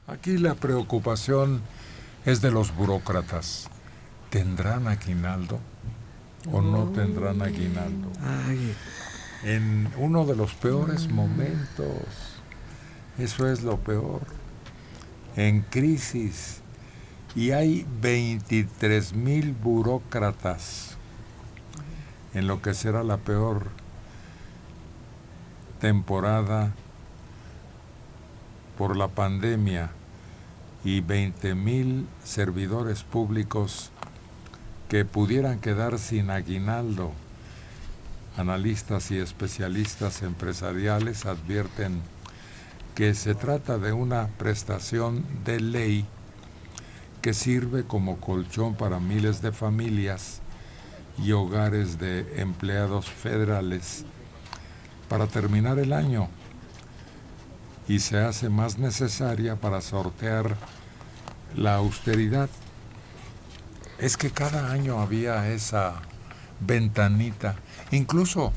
Aquí la preocupación es de los burócratas. ¿Tendrán aguinaldo o no tendrán aguinaldo? Ay. En uno de los peores momentos, eso es lo peor, en crisis, y hay 23,000 burócratas en lo que será la peor temporada por la pandemia, y 20,000 servidores públicos que pudieran quedar sin aguinaldo. Analistas y especialistas empresariales advierten que se trata de una prestación de ley que sirve como colchón para miles de familias y hogares de empleados federales para terminar el año, y se hace más necesaria para sortear la austeridad. Es que cada año había esa ventanita. Incluso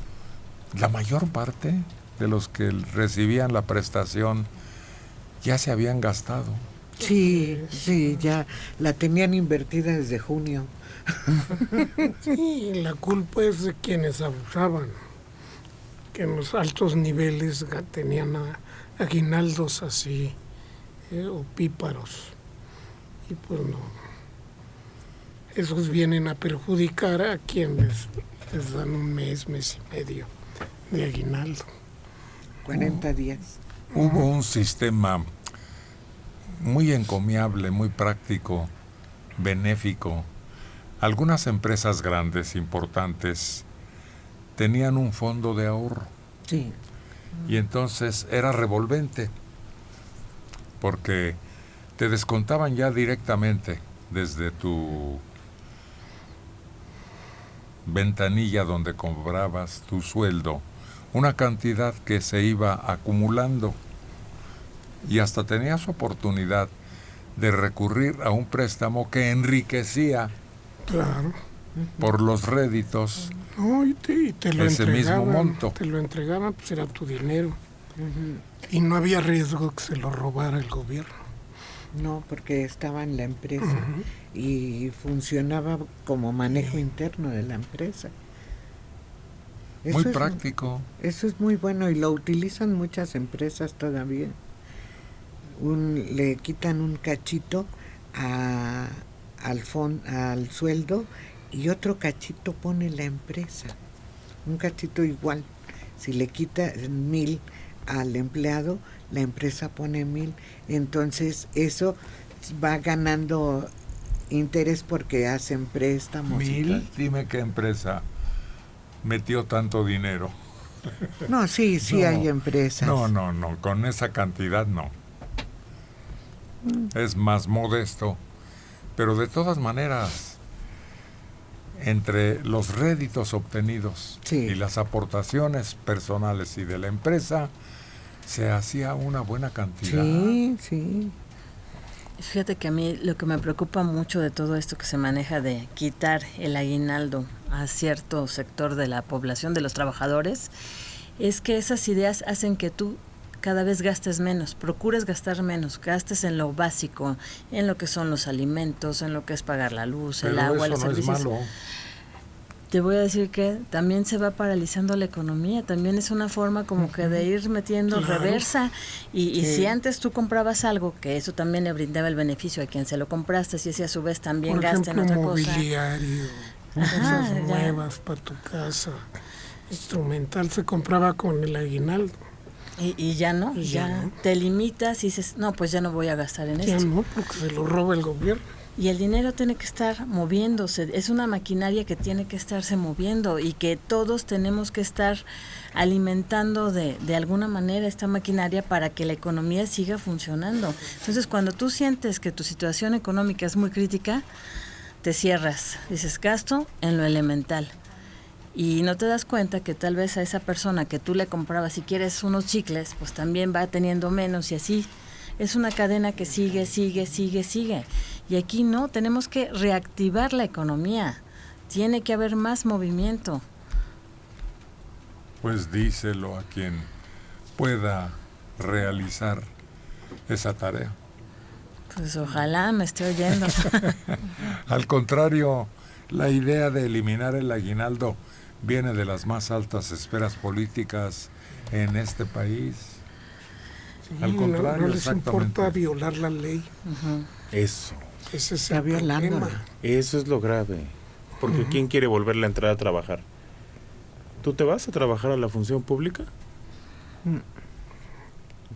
la mayor parte de los que recibían la prestación ya se habían gastado. Sí, ya la tenían invertida desde junio. Sí, la culpa es de quienes abusaban, que en los altos niveles tenían aguinaldos así, opíparos. Y pues no. Esos vienen a perjudicar a quienes les dan un mes y medio de aguinaldo. 40 días. Hubo un sistema muy encomiable, muy práctico, benéfico. Algunas empresas grandes, importantes, tenían un fondo de ahorro. Sí. Y entonces era revolvente, porque te descontaban ya directamente desde tu ventanilla donde cobrabas tu sueldo una cantidad que se iba acumulando, y hasta tenías oportunidad de recurrir a un préstamo que enriquecía, claro, por los réditos, no, y te lo ese mismo entregaban, monto. te lo entregaban, pues era tu dinero. Y no había riesgo que se lo robara el gobierno. No, porque estaba en la empresa y funcionaba como manejo interno de la empresa. Muy práctico. Eso es muy bueno y lo utilizan muchas empresas todavía. Le quitan un cachito al sueldo y otro cachito pone la empresa. Un cachito igual. Si le quita 1,000 al empleado, la empresa pone 1,000. Entonces eso va ganando interés porque hacen préstamos. 1,000, dime qué empresa metió tanto dinero. No, sí, No, hay empresas. No, con esa cantidad no. Es más modesto, pero de todas maneras, entre los réditos obtenidos y las aportaciones personales y de la empresa, se hacía una buena cantidad. Sí. Fíjate que a mí lo que me preocupa mucho de todo esto que se maneja de quitar el aguinaldo a cierto sector de la población, de los trabajadores, es que esas ideas hacen que tú cada vez gastes menos, procures gastar menos, gastes en lo básico, en lo que son los alimentos, en lo que es pagar la luz, el agua, los servicios. Es malo. Te voy a decir que también se va paralizando la economía, también es una forma como que de ir metiendo reversa, y si antes tú comprabas algo, que eso también le brindaba el beneficio a quien se lo compraste, y ese a su vez también gasta en otra cosa. Mobiliario, cosas nuevas para tu casa, instrumental, se compraba con el aguinaldo. Y ya no, ya te limitas y dices, no, pues ya no voy a gastar en esto. Ya no, porque se lo roba el gobierno. Y el dinero tiene que estar moviéndose, es una maquinaria que tiene que estarse moviendo y que todos tenemos que estar alimentando de alguna manera esta maquinaria para que la economía siga funcionando. Entonces, cuando tú sientes que tu situación económica es muy crítica, te cierras, dices, gasto en lo elemental. Y no te das cuenta que tal vez a esa persona que tú le comprabas, si quieres unos chicles, pues también va teniendo menos, y así es una cadena que sigue. Y aquí no, tenemos que reactivar la economía, tiene que haber más movimiento. Pues díselo a quien pueda realizar esa tarea. Pues ojalá me esté oyendo. Al contrario, la idea de eliminar el aguinaldo viene de las más altas esferas políticas en este país. Sí, Al contrario, no les exactamente. importa violar la ley. Eso. Ese es Está el problema. violándola. Eso es lo grave. Porque ¿quién quiere volverle a entrar a trabajar? ¿Tú te vas a trabajar a la función pública?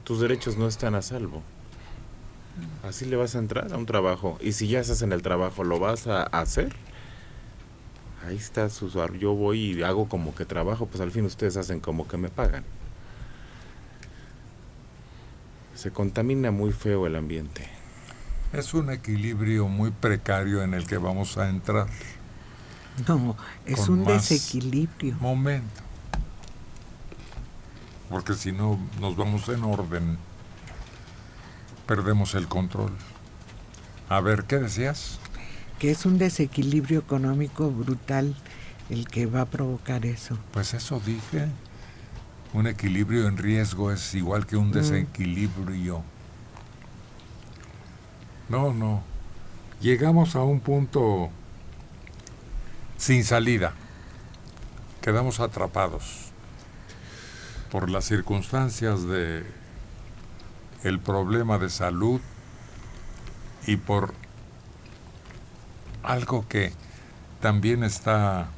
Tus derechos no están a salvo. Así le vas a entrar a un trabajo. Y si ya estás en el trabajo, ¿lo vas a hacer? Ahí está su... Yo voy y hago como que trabajo, pues al fin ustedes hacen como que me pagan. Se contamina muy feo el ambiente. Es un equilibrio muy precario en el que vamos a entrar. No, es Con un más desequilibrio. Momento. Porque si no nos vamos en orden, perdemos el control. A ver, ¿qué decías? Que es un desequilibrio económico brutal el que va a provocar eso. Pues eso dije. Un equilibrio en riesgo es igual que un desequilibrio. No. Llegamos a un punto sin salida. Quedamos atrapados por las circunstancias de el problema de salud y por algo que también está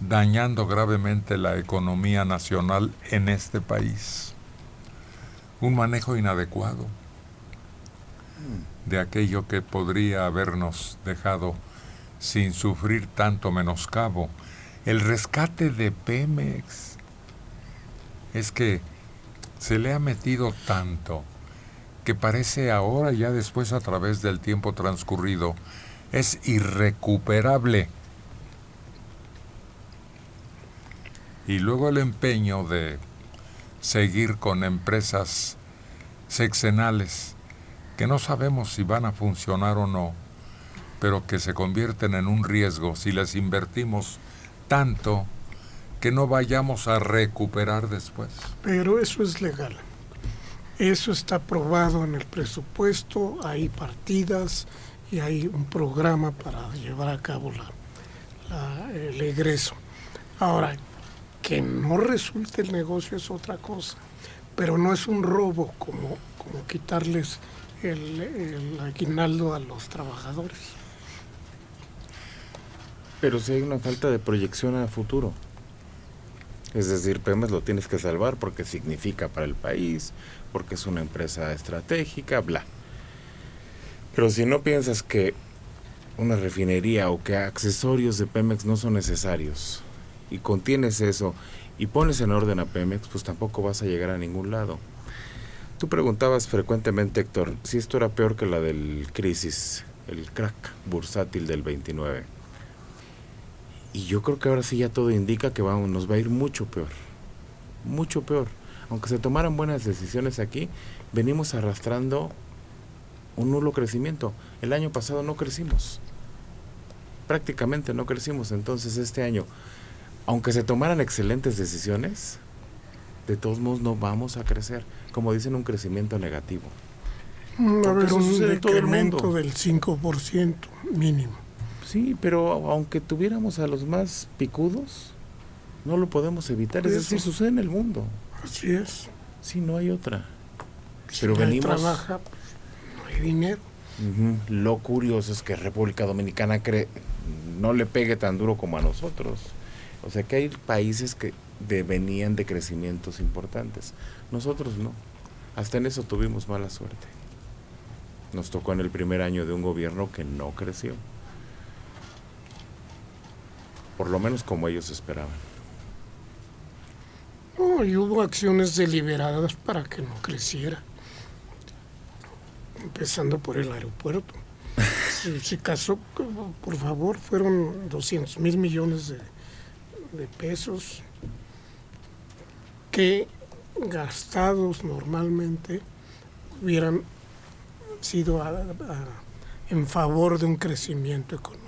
dañando gravemente la economía nacional en este país. Un manejo inadecuado de aquello que podría habernos dejado sin sufrir tanto menoscabo. El rescate de Pemex es que se le ha metido tanto que parece ahora, ya después a través del tiempo transcurrido, es irrecuperable. Y luego el empeño de seguir con empresas sexenales que no sabemos si van a funcionar o no, pero que se convierten en un riesgo si les invertimos tanto que no vayamos a recuperar después. Pero eso es legal. Eso está aprobado en el presupuesto, hay partidas y hay un programa para llevar a cabo el egreso. Ahora, que no resulte el negocio es otra cosa, pero no es un robo como quitarles el aguinaldo a los trabajadores. Pero si hay una falta de proyección a futuro. Es decir, Pemex lo tienes que salvar porque significa para el país, porque es una empresa estratégica, bla. Pero si no piensas que una refinería o que accesorios de Pemex no son necesarios y contienes eso y pones en orden a Pemex, pues tampoco vas a llegar a ningún lado. Tú preguntabas frecuentemente, Héctor, si esto era peor que la del crisis, el crack bursátil del 29. Y yo creo que ahora sí ya todo indica que nos va a ir mucho peor. Mucho peor. Aunque se tomaran buenas decisiones aquí, venimos arrastrando un nulo crecimiento. El año pasado no crecimos. Prácticamente no crecimos. Entonces este año, aunque se tomaran excelentes decisiones, de todos modos no vamos a crecer. Como dicen, un crecimiento negativo. Va a haber eso un sucede en todo el decremento mundo. del 5% mínimo. Sí, pero aunque tuviéramos a los más picudos, no lo podemos evitar. Por Es eso. decir, sucede en el mundo. Así es. Sí, no hay otra. Si Pero nadie venimos... trabaja, no hay dinero. Lo curioso es que República Dominicana no le pegue tan duro como a nosotros. O sea que hay países que venían de crecimientos importantes. Nosotros no. Hasta en eso tuvimos mala suerte. Nos tocó en el primer año de un gobierno que no creció. Por lo menos como ellos esperaban. No, y hubo acciones deliberadas para que no creciera. Empezando por el aeropuerto. Si caso, por favor, fueron 200,000 millones de pesos que gastados normalmente hubieran sido en favor de un crecimiento económico.